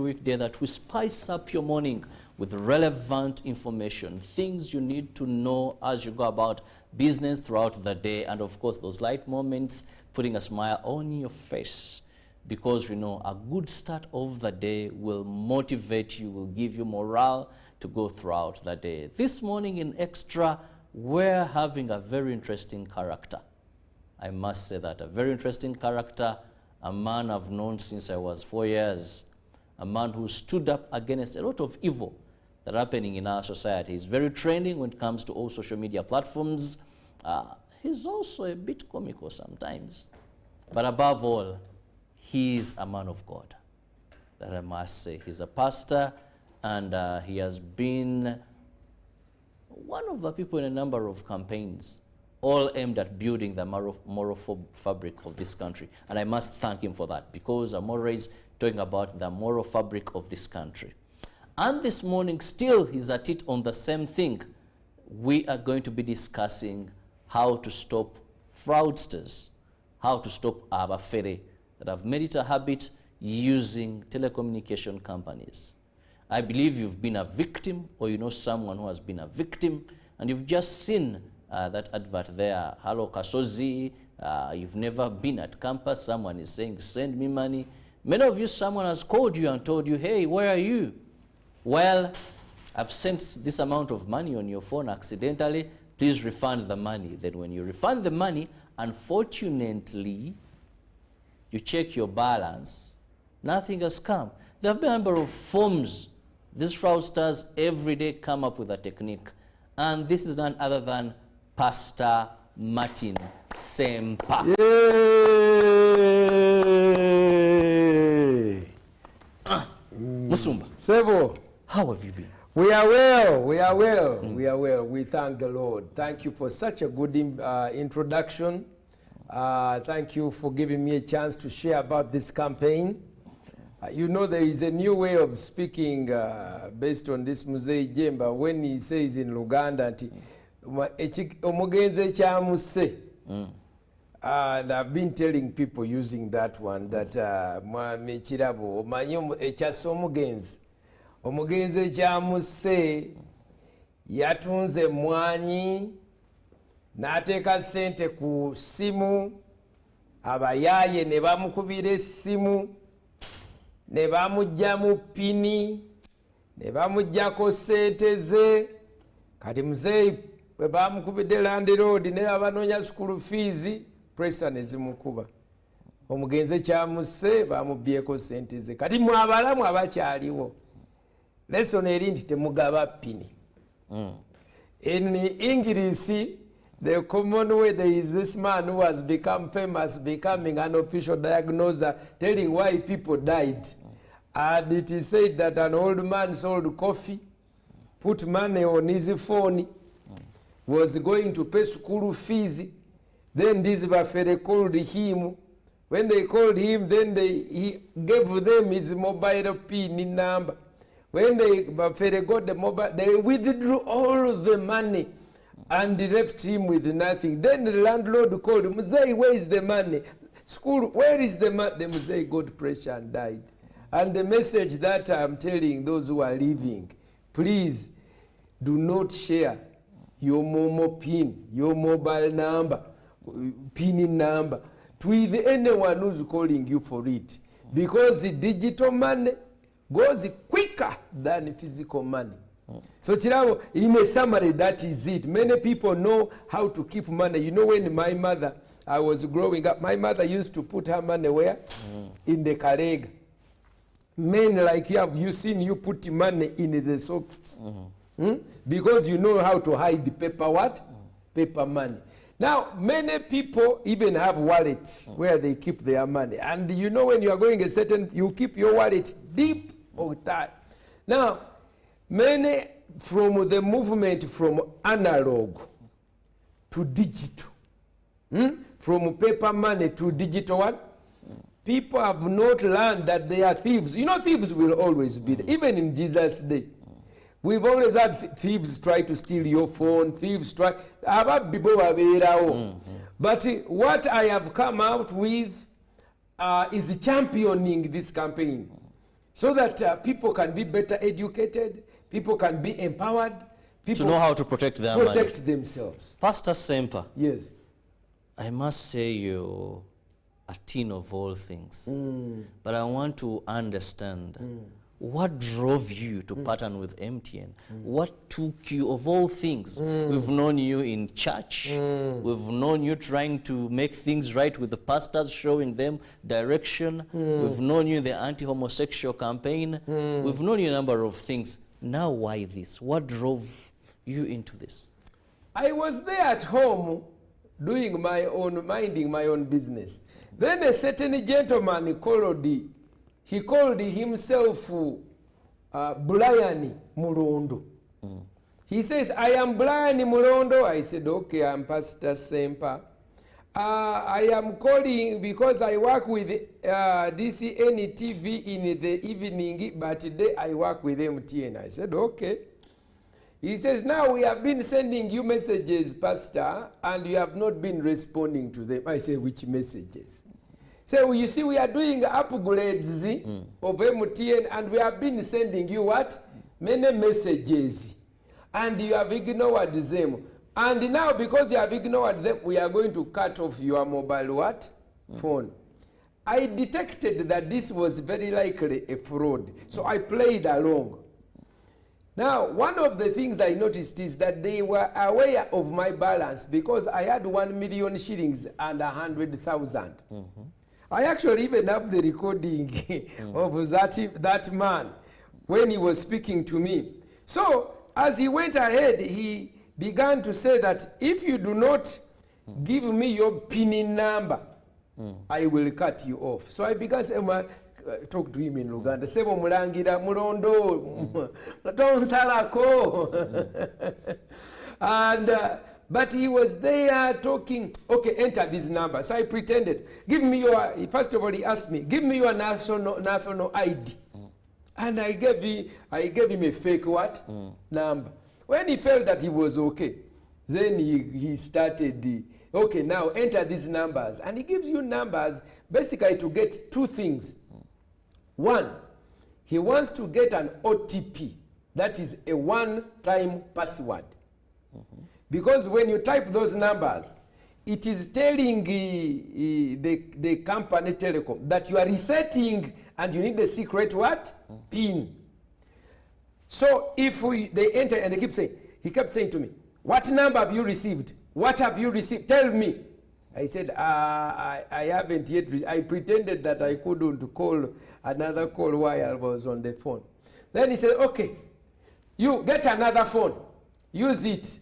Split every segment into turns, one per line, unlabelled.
weekday that we spice up your morning with relevant information, things you need to know as you go about business throughout the day, and of course those light moments putting a smile on your face, because we know a good start of the day will motivate you, will give you morale to go throughout the day. This morning in Extra, we're having a very interesting character. I must say that, a very interesting character, a man I've known since I was 4 years, a man who stood up against a lot of evil that are happening in our society. He's very trending when it comes to all social media platforms. He's also a bit comical sometimes. But above all, he's a man of God, that I must say. He's a pastor, and he has been one of the people in a number of campaigns, all aimed at building the moral fabric of this country. And I must thank him for that, because I'm always talking about the moral fabric of this country. And this morning, still, he's at it on the same thing. We are going to be discussing how to stop fraudsters, how to stop abafere that have made it a habit using telecommunication companies. I believe you've been a victim, or you know someone who has been a victim, and you've just seen that advert there, hello Kasozi, you've never been at campus, someone is saying, send me money. Many of you, someone has called you and told you, hey, where are you? Well, I've sent this amount of money on your phone accidentally, please refund the money. Then when you refund the money, unfortunately, you check your balance, nothing has come. There have been a number of forms. These fraudsters every day come up with a technique. And this is none other than Pastor Martin Sempa.
Yay!
Musumba.
Sebo.
How have you been?
We are well, we are well, we are well. We thank the Lord. Thank you for such a good introduction. Thank you for giving me a chance to share about this campaign. You know, there is a new way of speaking based on this Muzei Jemba when he says in Uganda, omugenze kyamuse. And I've been telling people using that one that mwami kirabo omanyi ekyasa omugenzi. Omugenzi ekyamuse yatunze mwanyi n'ateeka ssente ku ssimu, abayaaye ne bamukubira essimu, ne bamugyamu pini, ne bamuggyako ssente ze. Kati muzeeyi bwe bamukubidde Land Road ne abanoonya school fees, pressure ne zimukuba. Omugenzi ekyamuse bamubyeko ssente ze. Kati mwabalamu abakyaliwo. Lesson eri nti temugaba pini. In English, the common way, there is this man who has become famous, becoming an official diagnoser, telling why people died. And it is said that an old man sold coffee, put money on his phone, was going to pay school fees. Then this bafere called him. When they called him, then he gave them his mobile PIN number. When they got the mobile, they withdrew all the money and left him with nothing. Then the landlord called, Muzei, where is the money? School, where is the money? The Muzei got pressure and died. And the message that I'm telling those who are leaving, please do not share your Momo PIN, your mobile number, PIN number, with anyone who's calling you for it. Because the digital money goes quicker than physical money. So Chirabo, in a summary, that is it. Many people know how to keep money. You know, when my mother, I was growing up, my mother used to put her money where? In the kareg. Men like you seen you put money in the socks. Because you know how to hide the paper what? Paper money. Now, many people even have wallets where they keep their money. And you know, when you are going a certain, you keep your wallet deep or tight. Now, many from the movement from analog to digital, from paper money to digital one, people have not learned that they are thieves. You know, thieves will always be there, even in Jesus' day. We've always had thieves try to steal your phone, thieves try. But what I have come out with is championing this campaign. so that people can be better educated, people can be empowered, people
to know how to protect their money.
themselves.
Pastor Semper,
Yes.
I must say you're a teen of all things, but I want to understand what drove you to partner with MTN? What took you, of all things? We've known you in church. We've known you trying to make things right with the pastors, showing them direction. We've known you in the anti-homosexual campaign. We've known you a number of things. Now why this? What drove you into this?
I was there at home doing my own, minding my own business. Then a certain gentleman called, he called himself Brian Mulondo. He says, I am Brian Mulondo. I said, okay, I'm Pastor Semper. I am calling because I work with DCN TV in the evening, but today I work with MTN. I said, okay. He says, now we have been sending you messages, Pastor, and you have not been responding to them. I say, which messages? So you see, we are doing upgrades of MTN, and we have been sending you what? Many messages. And you have ignored them. And now, because you have ignored them, we are going to cut off your mobile what? Phone. I detected that this was very likely a fraud. So I played along. Now, one of the things I noticed is that they were aware of my balance because I had 1 million shillings and 100,000. I actually even have the recording of that man when he was speaking to me. So, as he went ahead, he began to say that if you do not give me your PIN number, I will cut you off. So I began to talk to him in Uganda. Sebo mulangira mulondo, tonsalako. And but he was there talking, okay, enter this number. So I pretended, give me your, first of all he asked me, give me your national ID. And I gave him a fake what? Number. When he felt that he was okay, then he started, okay, now enter these numbers. And he gives you numbers basically to get two things. One, he wants to get an OTP. That is a one-time password. Because when you type those numbers, it is telling the company telecom that you are resetting and you need a secret what? PIN. So if they enter and they keep saying, he kept saying to me, what number have you received? What have you received? Tell me. I said, I haven't yet. I pretended that I couldn't call another call while I was on the phone. Then he said, okay, you get another phone. Use it.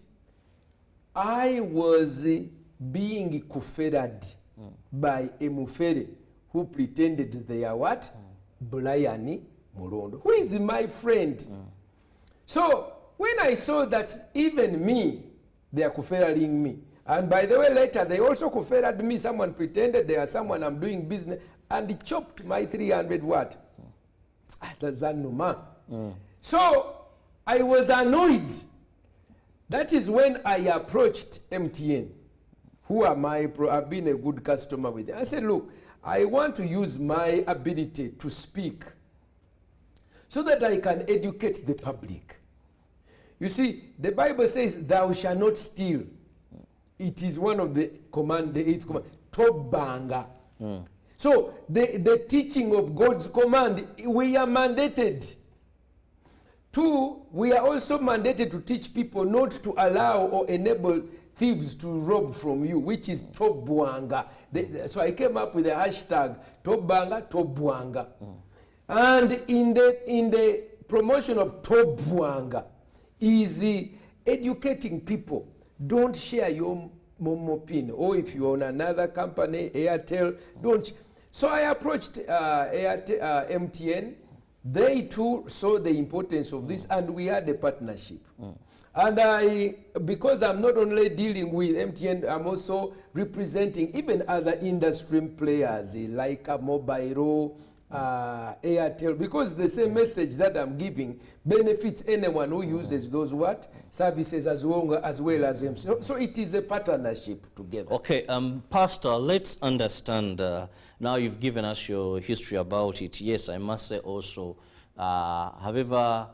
I was being kufered by a mufere who pretended they are what? Brian Mulondo, who is my friend. So when I saw that even me, they are kufering me. And by the way, later they also kufered me. Someone pretended they are someone I'm doing business, and he chopped my 300 what? So I was annoyed. That is when I approached MTN, who am I? I've been a good customer with them. I said, look, I want to use my ability to speak so that I can educate the public. You see, the Bible says, thou shalt not steal. It is one of the command, the 8th command, tobanga. So the teaching of God's command, we are mandated. 2, we are also mandated to teach people not to allow or enable thieves to rob from you, which is tobwanga. So I came up with the hashtag tobanga, tobwanga. And in the promotion of tobwanga is educating people. Don't share your Momo PIN, or if you're on another company, Airtel, don't. So I approached MTN. They too saw the importance of this, and we had a partnership. And because I'm not only dealing with MTN, I'm also representing even other industry players like Mobile Airtel, because the same message that I'm giving benefits anyone who uses those what services as well as them. So it is a partnership together.
Okay, Pastor, let's understand. Now you've given us your history about it. Yes, I must say also, however,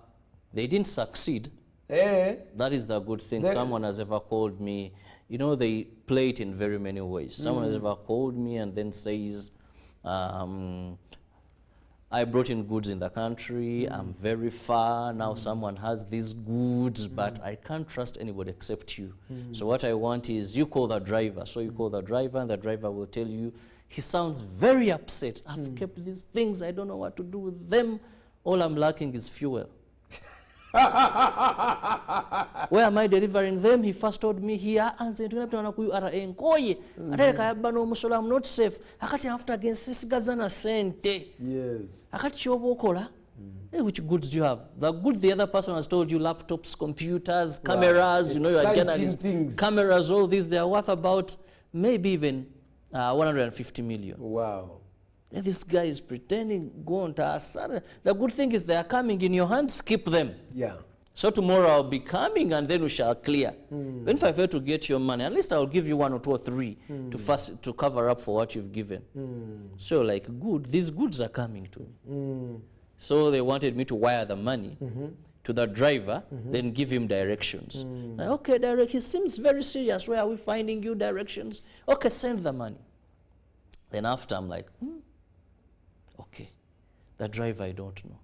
they didn't succeed. That is the good thing. Someone has ever called me. You know, they play it in very many ways. Someone has ever called me and then says, I brought in goods in the country, I'm very far, now someone has these goods, but I can't trust anybody except you. So what I want is you call the driver. So you call the driver and the driver will tell you, he sounds very upset. I've kept these things, I don't know what to do with them. All I'm lacking is fuel. Where am I delivering them? He first told me here, and said, I'm not safe. I can't after against this Gazana sente.
Yes.
I can't show Bokola. Which goods do you have? The goods the other person has told you, laptops, computers, cameras, you know, you're a journalist. Cameras, all these, they are worth about maybe even 150 million.
Wow.
And this guy is pretending, go on to us. The good thing is they are coming in your hands, keep them.
Yeah.
So tomorrow I'll be coming and then we shall clear. Even if I fail to get your money, at least I'll give you 1 or 2 or 3 to cover up for what you've given. So like these goods are coming to me. So they wanted me to wire the money to the driver, then give him directions. Like, okay, he seems very serious. Where are we finding you directions? Okay, send the money. Then after I'm like, okay, the driver I don't know.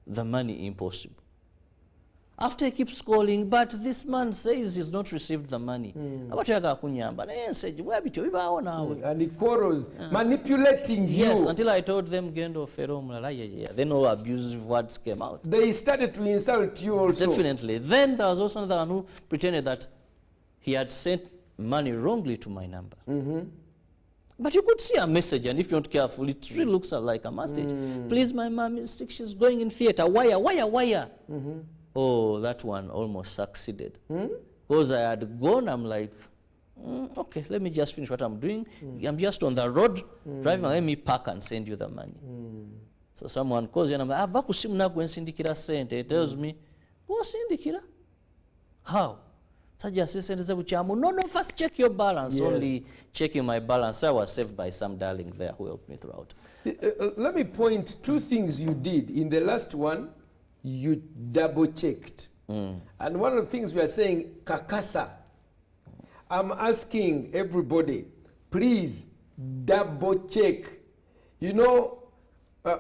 The money impossible. After he keeps calling, but this man says he's not received the money. And
he quarrels, manipulating you.
Yes, until I told them, then all abusive words came out.
They started to insult you also.
Definitely. Then there was also another one who pretended that he had sent money wrongly to my number. But you could see a message, and if you're not careful, it really looks like a message. Please, my mom is sick, she's going in theater. Wire. Oh, that one almost succeeded. Because I had gone, I'm like, okay, let me just finish what I'm doing. I'm just on the road, driving, let me park and send you the money. So someone calls you and I'm like, it tells me, go sindikira? How? No, first check your balance. Yeah. Only checking my balance. I was saved by some darling there who helped me throughout.
Let me point 2 things you did. In the last one, you double-checked. And one of the things we are saying, kakasa. I'm asking everybody, please double-check. You know,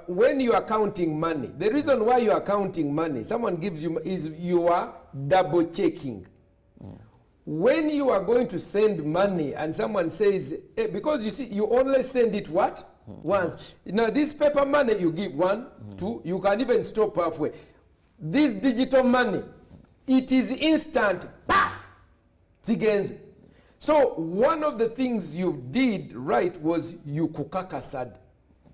when you are counting money, the reason why you are counting money, someone gives you, is you are double-checking. When you are going to send money and someone says, because you see, you only send it what? Once. Now this paper money you give 1, 2, you can even stop halfway. This digital money, it is instant. So one of the things you did right was you kukakasad.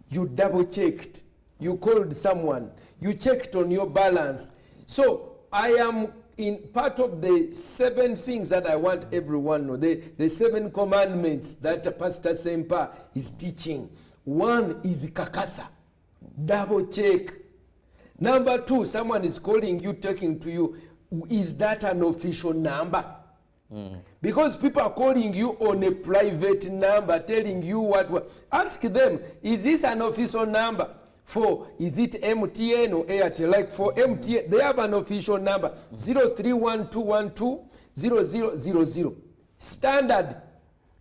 You double checked. You called someone. You checked on your balance. So I am in part of the 7 things that I want everyone to know, the 7 commandments that Pastor Sempa is teaching. 1 is kakasa, double check. Number 2, someone is calling you, talking to you. Is that an official number? Because people are calling you on a private number, telling you what. Ask them, is this an official number? For, is it MTN or Airtel? Like for MTN, they have an official number, 0312120000. Standard.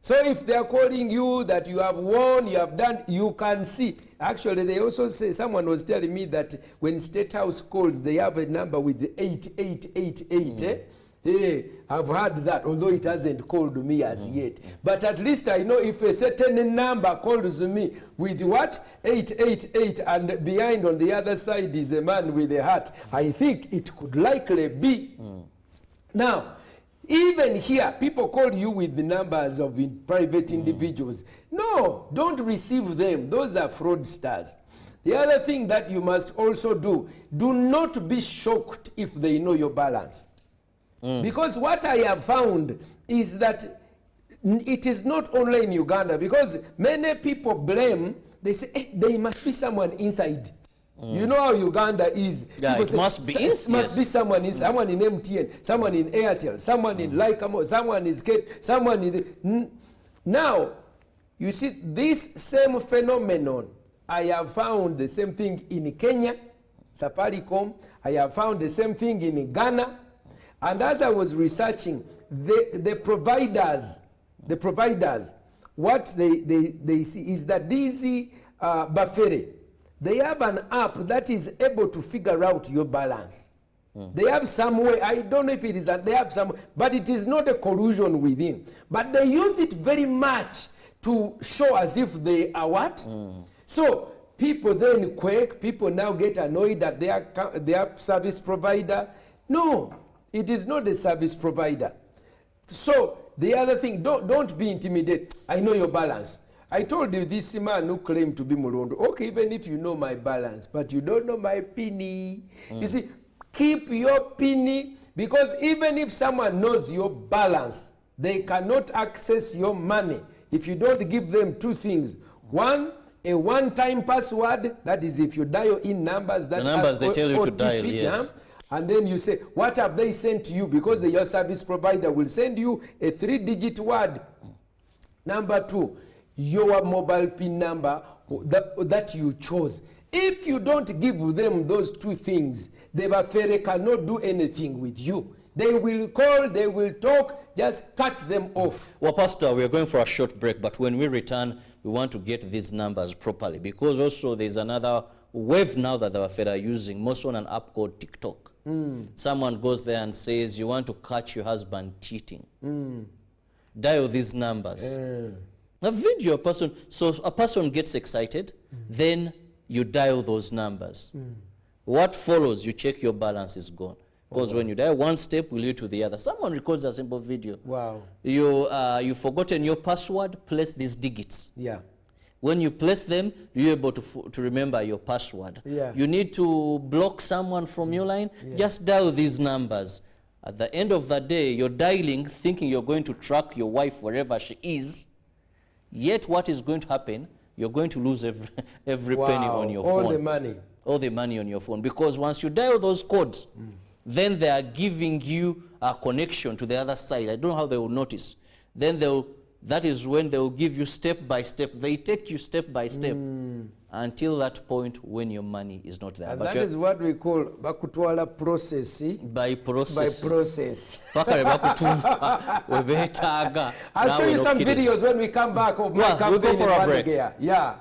So if they are calling you that you have won, you have done, you can see. Actually, they also say, someone was telling me that when State House calls, they have a number with 8888. Hey, I've heard that, although it hasn't called me as yet. But at least I know if a certain number calls me with what? 888, and behind on the other side is a man with a hat, I think it could likely be. Now, even here, people call you with the numbers of private individuals. No, don't receive them. Those are fraudsters. The other thing that you must also do not be shocked if they know your balance. Because what I have found is that it is not only in Uganda, because many people blame they say, there must be someone inside. You know how Uganda is.
Yeah,
people
it
say,
must be
must be someone inside. Someone in MTN, someone in Airtel, someone in Lycamo, someone is Kate, someone in... Now, you see, this same phenomenon, I have found the same thing in Kenya, Safaricom. I have found the same thing in Ghana. And as I was researching, the providers, what they see is that these Bafere, they have an app that is able to figure out your balance. They have some way, I don't know if it is that they have some, but it is not a collusion within. But they use it very much to show as if they are what? So people then quake, people now get annoyed at their service provider. No, it is not the service provider. So the other thing, don't be intimidated. I know your balance. I told you this man who claimed to be Murondo. Okay, even if you know my balance, but you don't know my penny. You see, keep your penny, because even if someone knows your balance, they cannot access your money if you don't give them two things. One, a one-time password, that is if you dial in numbers that
the numbers they tell you to dial, yes.
And then you say, what have they sent to you? Because your service provider will send you a 3-digit word. Number two, your mobile PIN number that you chose. If you don't give them those two things, the Bafere cannot do anything with you. They will call, they will talk, just cut them off.
Well, Pastor, we are going for a short break, but when we return, we want to get these numbers properly, because also there's another wave now that the Bafere are using, most on an app called TikTok. Someone goes there and says, you want to catch your husband cheating. Dial these numbers. A video person, so a person gets excited, then you dial those numbers. What follows, you check your balance is gone. Because when you dial one step will lead to the other. Someone records a simple video.
Wow.
You've forgotten your password, place these digits.
Yeah.
When you place them, you're able to remember your password.
Yeah.
You need to block someone from your line, just dial these numbers. At the end of the day, you're dialing, thinking you're going to track your wife wherever she is. Yet what is going to happen, you're going to lose every penny on your phone.
All the money.
All the money on your phone. Because once you dial those codes, then they are giving you a connection to the other side. I don't know how they will notice. Then that is when they will give you step by step. They take you step by step until that point when your money is not there.
And that is what we call bakutwala process.
By process.
By process. I'll show you some videos when we come back of my campaign.
We'll go for a break.
Yeah.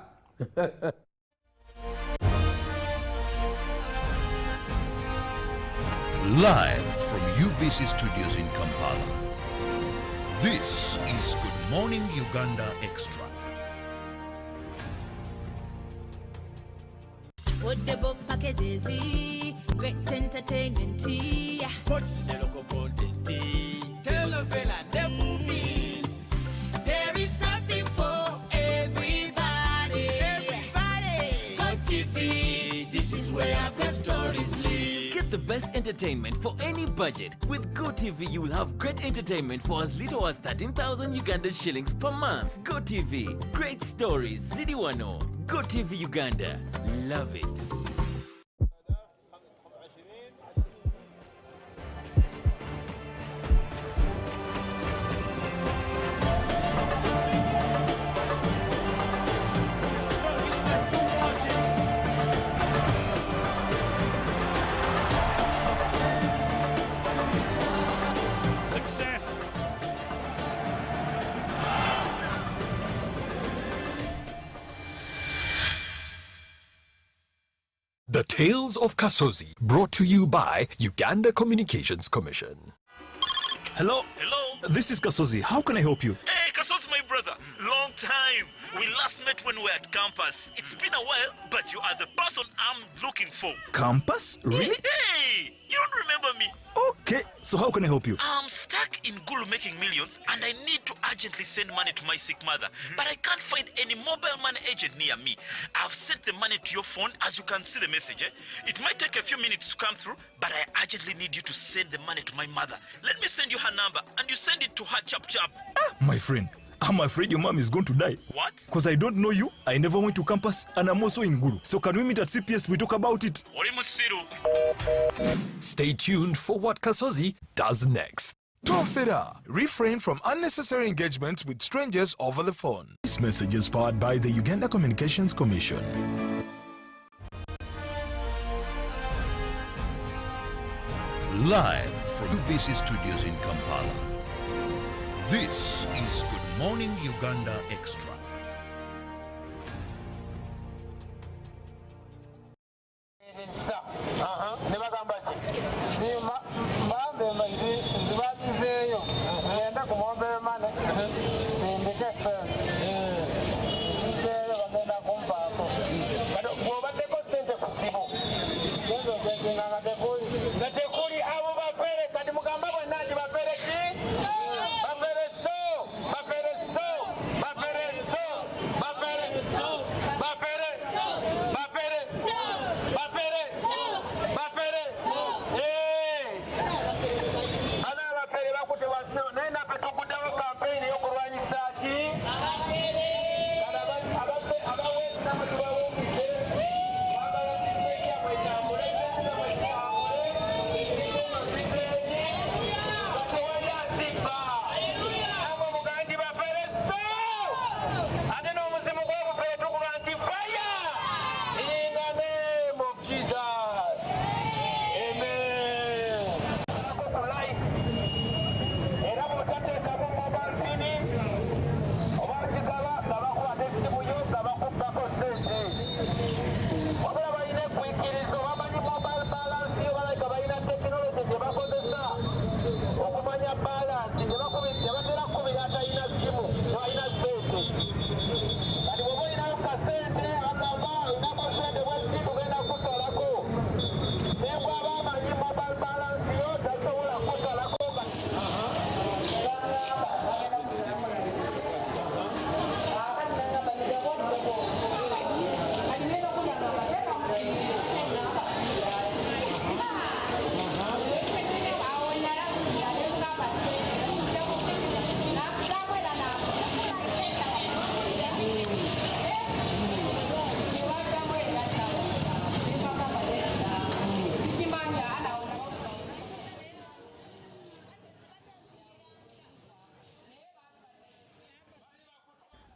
Live from UBC Studios in Kampala, this is Good Morning Uganda Extra.
Football packages, great entertainment,
sports, the local content, telenovela, the movies.
There is something for everybody.
Go TV, this is where our great stories live.
Get the best entertainment for any budget. With GoTV, you will have great entertainment for as little as 13,000 Uganda shillings per month. GoTV, great stories, Zidiwano. GoTV Uganda, love it.
Success.
The Tales of Kasozi, brought to you by Uganda Communications Commission.
Hello?
Hello?
This is Kasozi. How can I help you?
Hey, Kaso's my brother. Long time. We last met when we were at campus. It's been a while, but you are the person I'm looking for.
Campus? Really?
Hey, you don't remember me?
Okay, so how can I help you?
I'm stuck in Gulu making millions, and I need to urgently send money to my sick mother. But I can't find any mobile money agent near me. I've sent the money to your phone, as you can see the message. It might take a few minutes to come through, but I urgently need you to send the money to my mother. Let me send you her number, and you send it to her chap chap.
My friend, I'm afraid your mom is going to die.
What?
Because I don't know you, I never went to campus, and I'm also in Gulu. So can we meet at CPS, we talk about it?
Oli musiru.
Stay tuned for what Kasozi does next.
Tofera. Refrain from unnecessary engagements with strangers over the phone. This message is powered by the Uganda Communications Commission. Live from UBC Studios in Kampala. This is Good Morning Uganda Extra.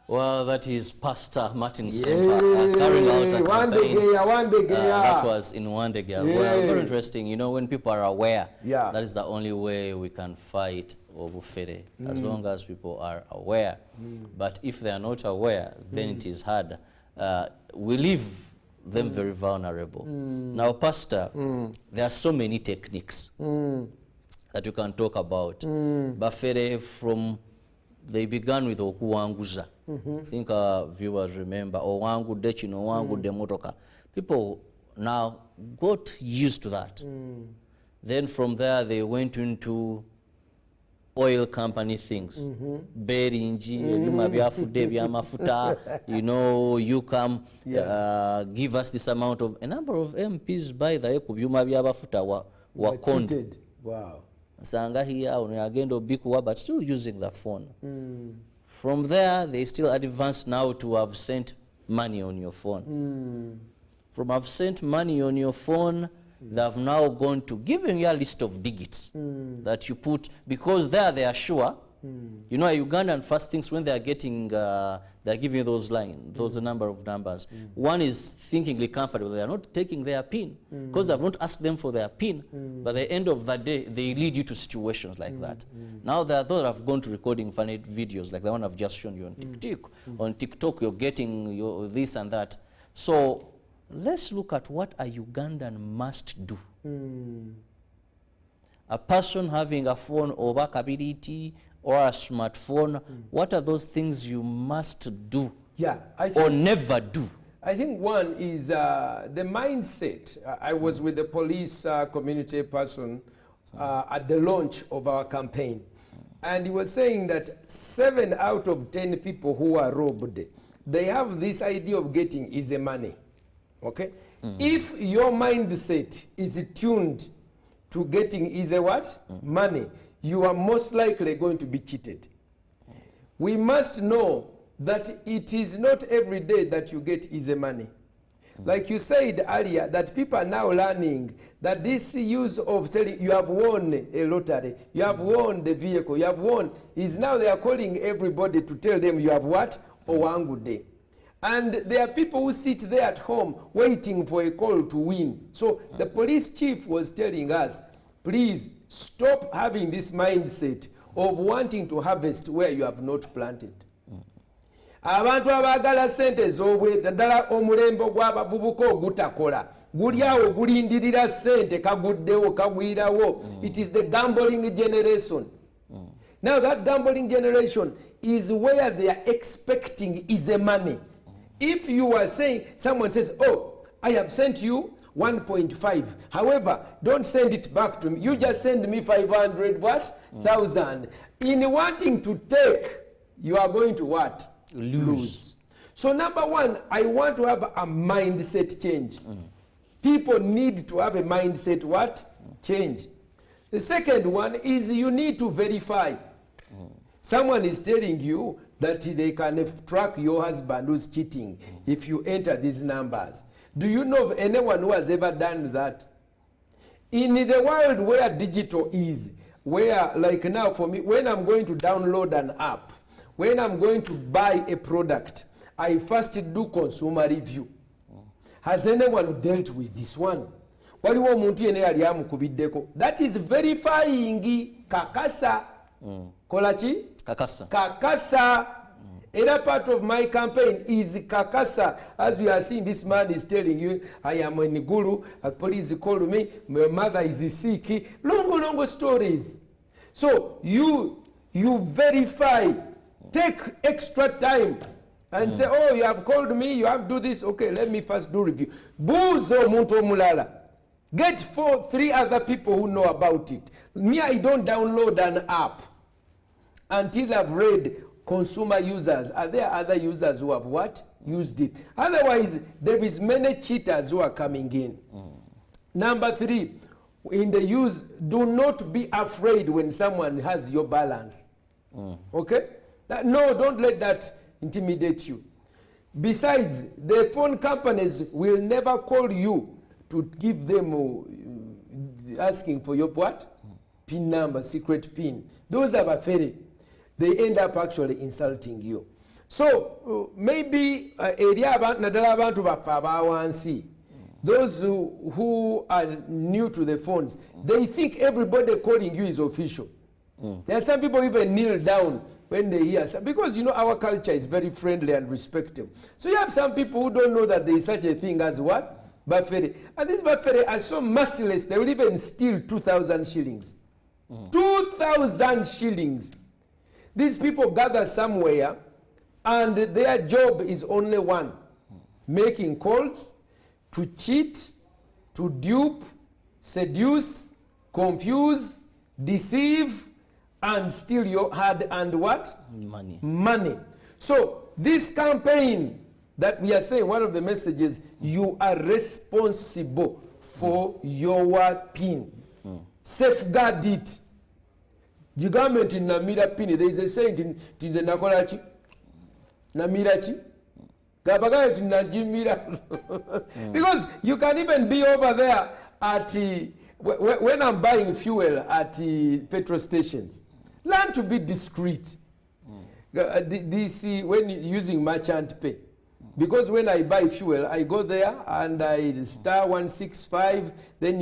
Well, that is Pastor Martin Sempa carrying out a campaign. That was in Wandegea. Well, very interesting. You know, when people are aware, that is the only way we can fight Obufere, as long as people are aware. But if they are not aware, then it is hard. We leave them very vulnerable. Now, Pastor, there are so many techniques that you can talk about. Bafere they began with okuwanguza. I think our viewers remember, owangude chino, owangude motoka. People now got used to that. Then from there they went into oil company things. Berinji, you know, you come, give us this amount of, a number of MPs by the Ekubuma Biabafuta were conned.
Wow.
Sanga here, but still using the phone. From there, they still advance now to have sent money on your phone. From have sent money on your phone, they have now gone to giving you a list of digits that you put, because there they are sure. You know, Ugandan first things when they are getting, they are giving you those lines, those number of numbers. One is thinkingly comfortable. They are not taking their PIN because they have not asked them for their PIN. But at the end of the day, they lead you to situations like that. Now there are those that have gone to recording funny videos like the one I've just shown you on TikTok. On TikTok, you're getting this and that. So let's look at what a Ugandan must do. A person having a phone or backability or a smartphone, what are those things you must do or never do?
I think one is the mindset. I was with the police community person at the launch of our campaign, and he was saying that 7 out of 10 people who are robbed, they have this idea of getting easy money. Okay? If your mindset is tuned to getting easy what? Money, you are most likely going to be cheated. we must know that it is not every day that you get easy money. Like you said earlier, that people are now learning that this use of telling you have won a lottery, you have won the vehicle, you have won, is now they are calling everybody to tell them you have what? Or one good day. And there are people who sit there at home waiting for a call to win. So the police chief was telling us, please stop having this mindset of wanting to harvest where you have not planted. Abantu abagala sente ez'obweta ddala omulembe gw'abavubuka ogutakola guli awo gulindirira sente kaguddewo kagwirawo. It is the gambling generation. Now that gambling generation is where they are expecting easy money. If you are saying, someone says, oh, I have sent you 1.5. However, don't send it back to me. You just send me 500 what? Thousand. In wanting to take, you are going to what? Lose. So number one, I want to have a mindset change. People need to have a mindset what? Change. The second one is you need to verify. Someone is telling you that they can track your husband who's cheating if you enter these numbers. Do you know of anyone who has ever done that? In the world where digital is, where like now for me, when I'm going to download an app, when I'm going to buy a product, I first do consumer review. Has anyone dealt with this one? That is verifying kakasa. Kolachi?
Kakasa.
Kakasa. Another part of my campaign is kakasa. As you are seeing, this man is telling you, I am a guru, police call me, my mother is sick. Long stories. So you verify. Take extra time and say, oh, you have called me, you have to do this. Okay, let me first do review. Buzo muntu mulala. Get 3 other people who know about it. Me, I don't download an app until I've read consumer users. Are there other users who have what? Used it. Otherwise, there is many cheaters who are coming in. Number 3, in the use, do not be afraid when someone has your balance. Okay? No, don't let that intimidate you. Besides, the phone companies will never call you to give them asking for your what? PIN number, secret PIN. Those are bafere. They end up actually insulting you. So maybe those who are new to the phones, they think everybody calling you is official. There are some people even kneel down when they hear, because you know our culture is very friendly and respectful. So you have some people who don't know that there is such a thing as what? Buffet. And these buffet are so merciless, they will even steal 2,000 shillings. 2,000 shillings. These people gather somewhere and their job is only one. Making calls to cheat, to dupe, seduce, confuse, deceive, and steal your hard-earned what? Money. So this campaign that we are saying, one of the messages, you are responsible for your PIN. Safeguard it. The government in Namira PIN, there is a saying in the Nakolachi. Namirachi. Because you can even be over there at when I'm buying fuel at petrol stations. Learn to be discreet. When using merchant pay. Because when I buy fuel, I go there and I star 165, then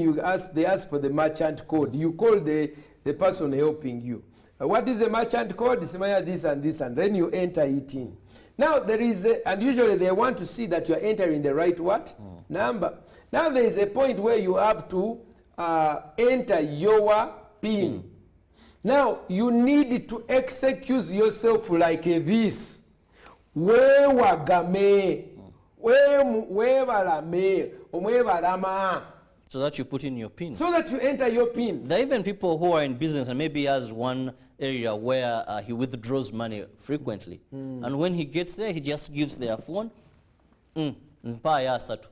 they ask for the merchant code. You call the person helping you. What is the merchant code? This and this, and then you enter it in. Now there is, and usually they want to see that you are entering the right what? Number. Now there is a point where you have to enter your PIN. Now you need to execute yourself like this.
So that you put in your PIN.
So that you enter your PIN.
There are even people who are in business and maybe has one area where he withdraws money frequently. And when he gets there, he just gives their phone. nzimpa ya asatu.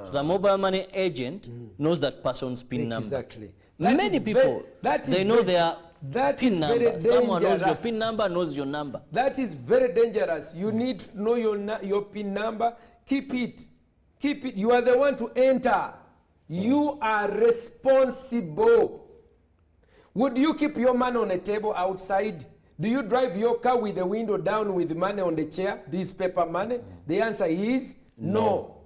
So the mobile money agent knows that person's PIN number.
Exactly.
Many people, they know their PIN number. Someone knows your PIN number, knows your number.
That is very dangerous. You need to know your PIN number. Keep it. Keep it. You are the one to enter. You are responsible. Would you keep your money on a table outside? Do you drive your car with the window down with money on the chair, this paper money? The answer is no.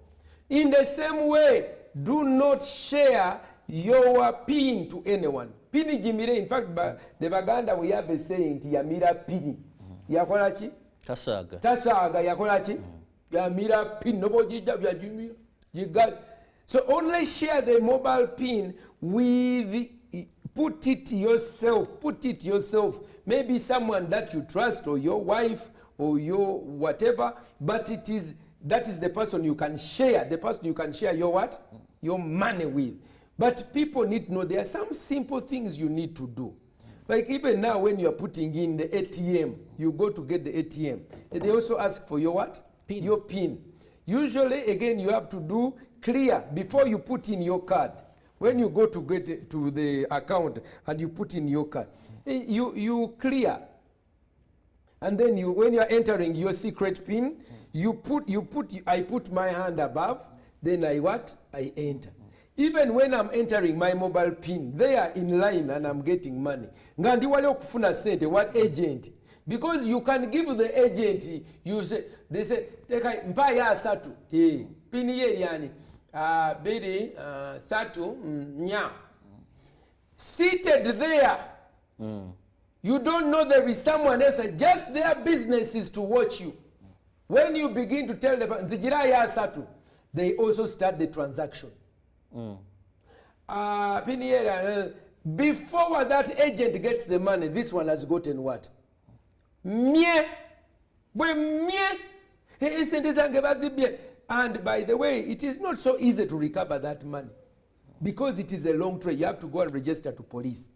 In the same way, do not share your PIN to anyone. PIN jimire, in fact, the Baganda we have a saying, yamira PIN. Yakolachi?
Tasaga.
Tasaga, yakolachi? Yamira PIN. Nobody jimira. You got it. So only share the mobile PIN with, put it yourself. Maybe someone that you trust, or your wife, or your whatever, but that is the person you can share, your what? Your money with. But people need to know there are some simple things you need to do. Like even now when you are putting in the ATM, you go to get the ATM. They also ask for your what?
PIN.
Your PIN. Usually, again, you have to do clear before you put in your card. When you go to get to the account and you put in your card, you clear. And then when you are entering your secret PIN, I put my hand above, then I enter. Even when I'm entering my mobile PIN, they are in line and I'm getting money. Ngandi wale okufuna sente, what agent? Because you can give the agent, they say, teka mpa ya asatu, PIN ye yani, bidi, satu, nya. Seated there, you don't know there is someone else, just their business is to watch you. When you begin to tell them, nzijira ya asatu, they also start the transaction. Before that agent gets the money, this one has gotten what? And by the way, it is not so easy to recover that money because it is a long trail. You have to go and register to police.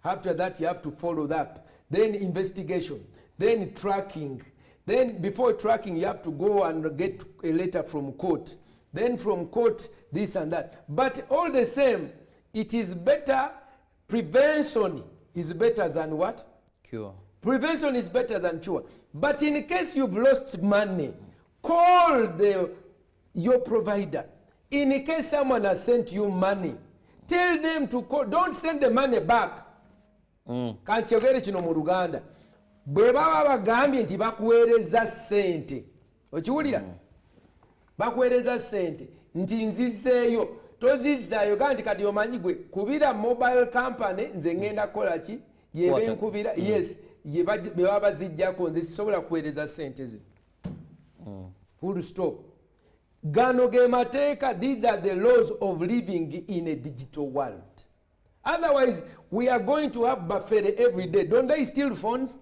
After that, you have to follow that. Then investigation. Then tracking. Then before tracking, you have to go and get a letter from court. Then from court, this and that. But all the same, it is better. Prevention is better than what?
Cure.
Prevention is better than cure. But in case you've lost money, call your provider. In case someone has sent you money, tell them to call. Don't send the money back. Kankyogere kino mu Uganda. Bwe baba bagambye nti bakuweereza ssente. Okiwulira? Bakuweereza ssente nti nzizzeeyo. Tozizzaayo kandi kati omanyi gwe kubira mobile company nze ngenda kukola ki? Yebe nkubira. Yes. Be baba bazijjako nze sisobola kuweereza ssente ze. Full stop. Gano ge mateeka, these are the laws of living in a digital world. Otherwise, we are going to have buffet every day. Don't they steal phones?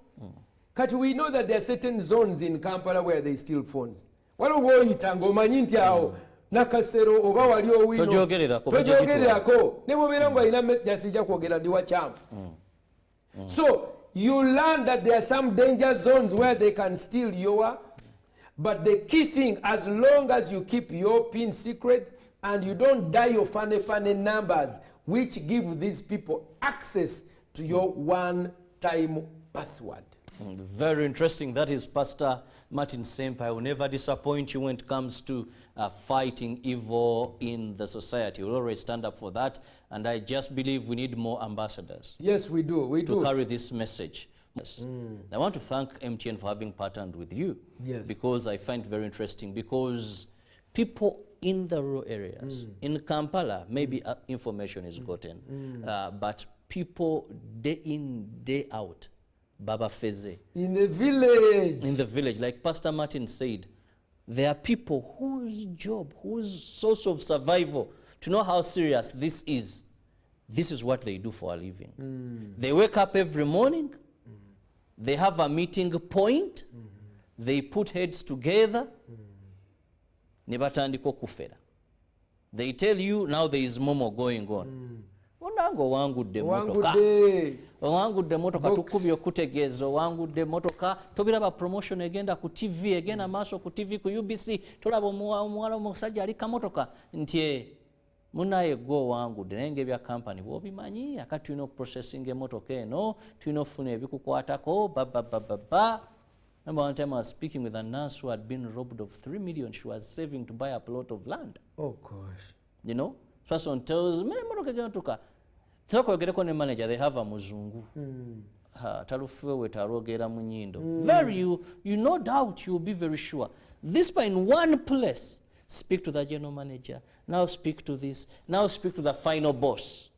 Kati we know that there are certain zones in Kampala where they steal phones. Waliwo oyitanga omanyi nti awo nakasero oba wali owino tojogererako ne bwobeera ngu alina jasijja kwogera ndi wakyamu. So you learn that there are some danger zones where they can steal your. But the key thing, as long as you keep your PIN secret and you don't dial your funny numbers, which give these people access to your one-time password.
Very interesting. That is Pastor Martin Sempa. I will never disappoint you when it comes to fighting evil in the society. We'll always stand up for that. And I just believe we need more ambassadors.
Yes, we do. We do.
To carry this message. Yes. I want to thank MTN for having partnered with you.
Yes.
Because I find it very interesting. Because people in the rural areas, in Kampala, maybe information is gotten. But people day in, day out, Baba Feze.
In the village.
In the village. Like Pastor Martin said, there are people whose job, whose source of survival, to know how serious this is what they do for a living. They wake up every morning, they have a meeting point, they put heads together, they tell you now there is momo going on. Obanga owangudde motoka. Owangudde motoka tukubye okutegeeza owangudde motoka tobiraba promotion egenda ku TV egenda maaso ku TV ku UBC tolaba omuwala omusajja ali kamotoka nti munaye gwe owangudde naye ng'ebya kampani bw'obimanyi akati tulina processing emotoka eno tulina ofuna ebikukwatako bababababa. Remember one time I was speaking with a nurse who had been robbed of 3 million. She was saving to buy a plot of land.
Oh gosh.
You know? First one tells me, ne manager, they have a muzungu. Talufewe tarogera munyindo. Very, you no doubt you'll be very sure. This by in one place. Speak to the general manager. Now speak to this. Now speak to the final boss.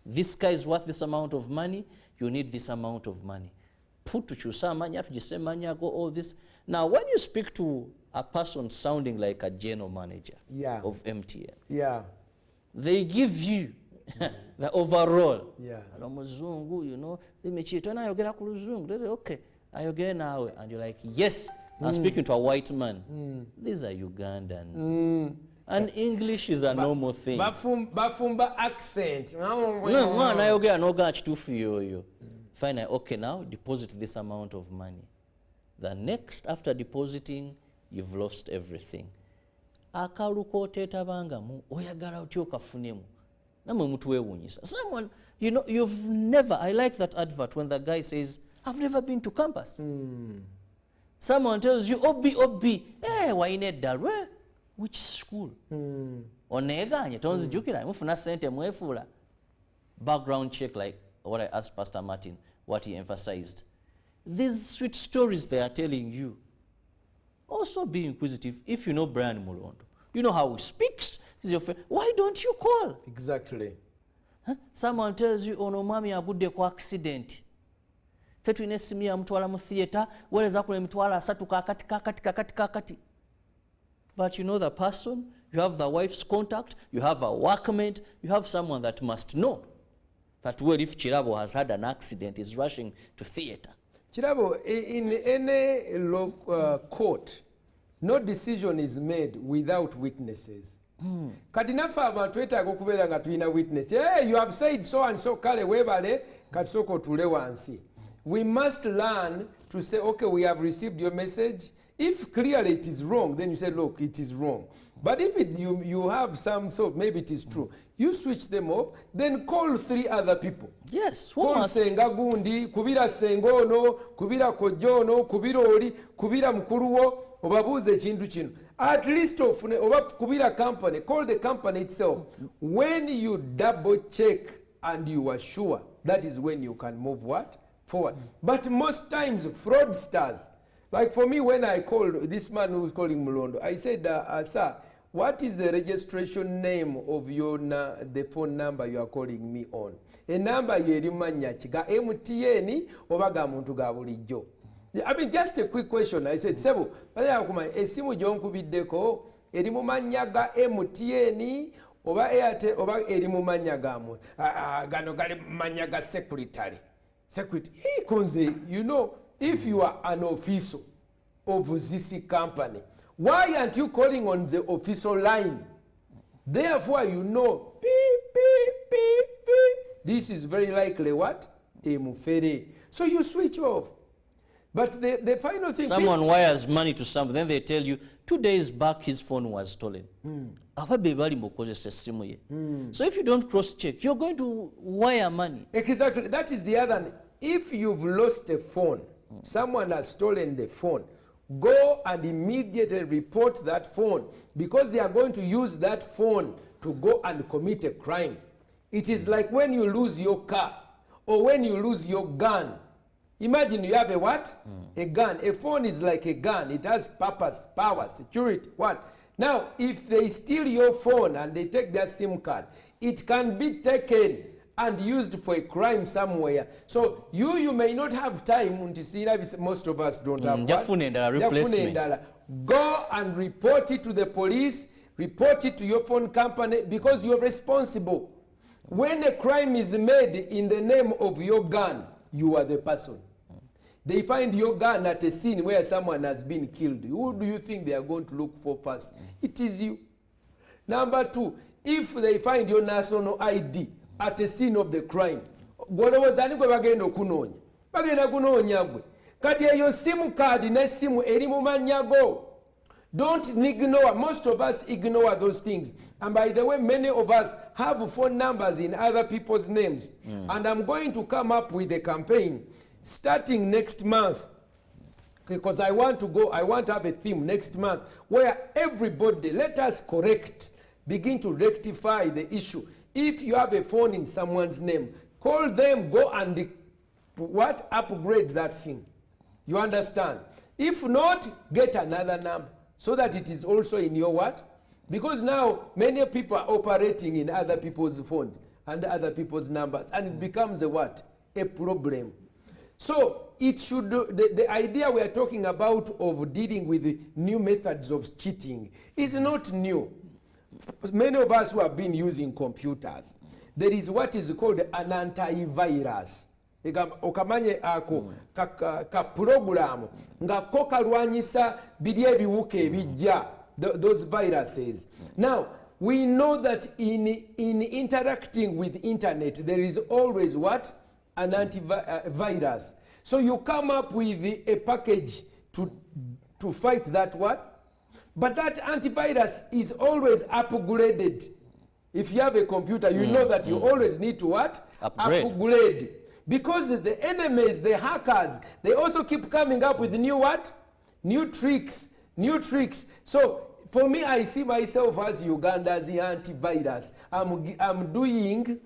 This guy is worth this amount of money. You need this amount of money. Put to chusamanya, tujisemanya, go all this. Now, when you speak to a person sounding like a general manager of MTN, they give you the overall. Muzungu, you know, okay, and you're like, yes, I'm speaking to a white man. These are Ugandans. And English is a normal thing.
Bafumba accent.
Finally, okay, now deposit this amount of money. The next, after depositing, you've lost everything. Akaluko tetabangamu oyagala otyo kafunemu. Namwe mutuwewunyisa. Someone, you know, you've never, I like that advert when the guy says, I've never been to campus. Someone tells you, Obi, waine dalwe, which school? Oneganye, tonzi jukira, mufuna sente mwefula. Background check like what I asked Pastor Martin, what he emphasized. These sweet stories they are telling you. Also be inquisitive. If you know Brian Mulondo, you know how he speaks. He's your friend. Why don't you call?
Exactly.
Someone tells you, ono mami agudde ku accident. Fetu inesimu ya mtwala mu theater, weleza kule mtwala asatu kakati. But you know the person, you have the wife's contact, you have a workmate, you have someone that must know that well, if Chirabo has had an accident, is rushing to theater.
Chirabo, in any court, no decision is made without witnesses. Kati nafe abantu twetaaga okubeera nga tulina witness. Hey, you have said so and so, kale webale kati soko tule wansi. We must learn to say, okay, we have received your message. If clearly it is wrong, then you say, look, it is wrong. But if you have some thought, maybe it is true, you switch them off, then call 3 other people.
Yes.
Call Senga Gundi, Kubira Sengono, Kubira Kojono, Kubira Oli, Kubira Mkuruwo, Obabuze Chindu Chino. At least Kubira company, call the company itself. When you double check and you are sure, that is when you can move what? Forward. But most times, fraudsters, like for me, when I called this man who was calling Mulondo, I said, sir, what is the registration name of your the phone number you are calling me on? A number you erimanya chiga MTN obaga muntu ga bulijjo. I mean, just a quick question. I said, Sebo, esimu gyonkubideko erimu manya ga MTN oba Airtel oba erimu manya ga muntu. Gano gali manya ga secretary. Secretary. You know, if you are an official of this company, why aren't you calling on the official line? Therefore, you know, beep, beep, beep, beep. This is very likely what? Emufere. So you switch off. But the final thing...
Someone wires money to someone, then they tell you, 2 days back his phone was stolen. So if you don't cross-check, you're going to wire money.
Exactly. That is the other... If you've lost a phone, someone has stolen the phone, go and immediately report that phone because they are going to use that phone to go and commit a crime. It is like when you lose your car or when you lose your gun. Imagine you have a what? A gun. A phone is like a gun. It has purpose, power, security, what? Now, if they steal your phone and they take their SIM card, it can be taken and used for a crime somewhere. So you may not have time to see that. Most of us don't have replacement. Go and report it to the police, report it to your phone company because you're responsible. When a crime is made in the name of your gun, you are the person. They find your gun at a scene where someone has been killed. Who do you think they are going to look for first? It is you. Number 2, if they find your national ID at a scene of the crime. Gwolowooza ani gwe bagenda okunoonya? Bagenda kunoonya gwe. Kati eyo simu card ne simu eri mu mannya go. Don't ignore. Most of us ignore those things. And by the way, many of us have phone numbers in other people's names. And I'm going to come up with a campaign starting next month, because I want to have a theme next month where everybody, let us begin to rectify the issue. If you have a phone in someone's name, call them, go and upgrade that thing. You understand? If not, get another number so that it is also in your what? Because now many people are operating in other people's phones and other people's numbers, and it becomes a what? A problem. So it should, the idea we are talking about of dealing with the new methods of cheating is not new. Many of us who have been using computers, there is what is called an antivirus. Okamanye ako ka program nga ko kalwanyisa biri ebiwuka ebijja, those viruses. Now we know that in interacting with internet there is always what? An antivirus. So you come up with a package to fight that what? But that antivirus is always upgraded. If you have a computer, you know that you always need to what? Upgrade. Because the enemies, the hackers, they also keep coming up with new what? New tricks. So for me, I see myself as Uganda's antivirus. I'm doing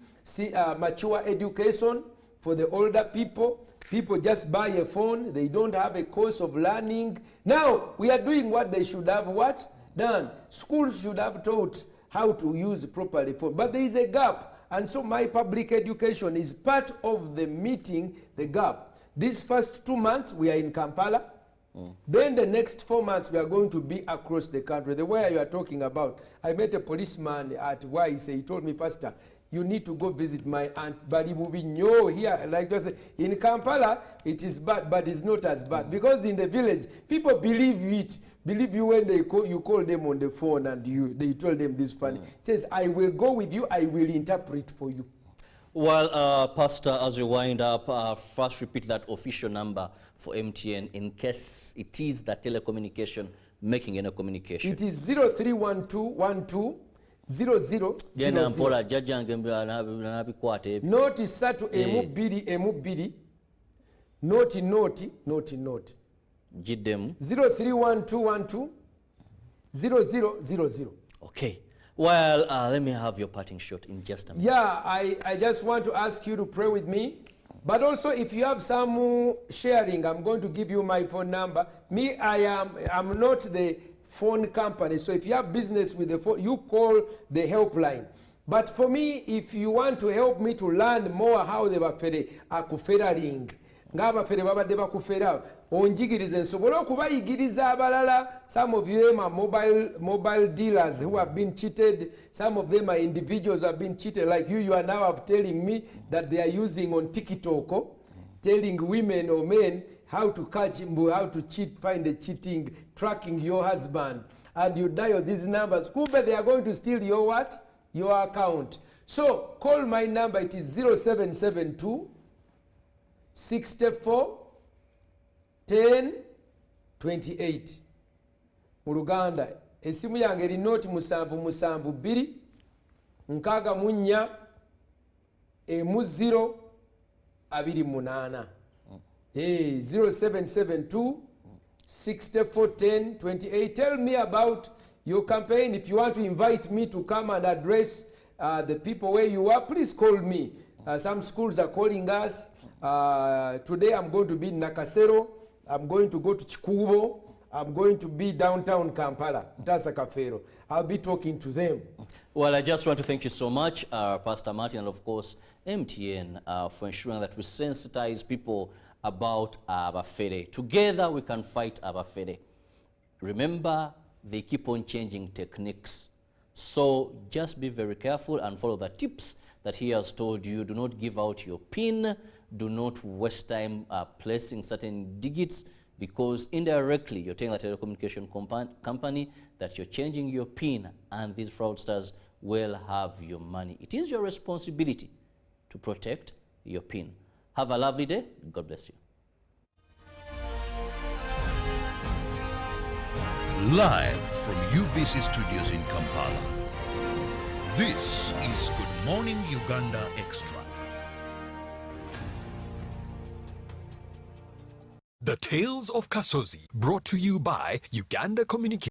mature education for the older people. People just buy a phone. They don't have a course of learning. Now, we are doing what they should have what? Done. Schools should have taught how to use properly phone. But there is a gap. And so my public education is part of the meeting the gap. These first 2 months, we are in Kampala. Then the next 4 months, we are going to be across the country. The way you are talking about, I met a policeman at YC. He told me, Pastor, you need to go visit my aunt Balibubi here. Like I said, in Kampala, it is bad, but it's not as bad. Because in the village, people believe it. Believe you when you call them on the phone and they told them this funny. It says, I will go with you, I will interpret for you.
Well, Pastor, as we wind up, first repeat that official number for MTN in case it is the telecommunication making any communication.
It is 031212 0000. Noti satu emubiri. Noti.
Jiddemu.
031212 0000.
Okay. Well, let me have your parting shot in just a minute.
Yeah, I just want to ask you to pray with me. But also, if you have some sharing, I'm going to give you my phone number. Me, I'm not the phone company. So if you have business with the phone, you call the helpline. But for me, if you want to help me to learn more how they were akuferaling, ng'abafere babadde bakufera onjigirize nsobole okubayigiriza abalala. Some of them are mobile dealers who have been cheated. Some of them are individuals who have been cheated, like you are now telling me that they are using on TikTok, telling women or men how to catch, how to cheat, find a cheating, tracking your husband, and you dial these numbers. Kumbe they are going to steal your what? Your account. So call my number. It is 0772 64 10 28. Mu Luganda esimu yange eri noti 772 64 28. 0772 64 10 28. Tell me about your campaign. If you want to invite me to come and address the people where you are, please call me. Some schools are calling us. Today I'm going to be in Nakasero. I'm going to go to Chikubo. I'm going to be downtown Kampala, Tasakafero. I'll be talking to them.
Well, I just want to thank you so much, Pastor Martin, and of course, MTN, for ensuring that we sensitize people about Abafere. Together, we can fight Abafere. Remember, they keep on changing techniques. So just be very careful and follow the tips that he has told you. Do not give out your PIN. Do not waste time placing certain digits, because indirectly you're telling the telecommunication company that you're changing your PIN, and these fraudsters will have your money. It is your responsibility to protect your PIN. Have a lovely day. God bless you.
Live from UBC Studios in Kampala, this is Good Morning Uganda Extra.
The Tales of Kasozi, brought to you by Uganda Communications.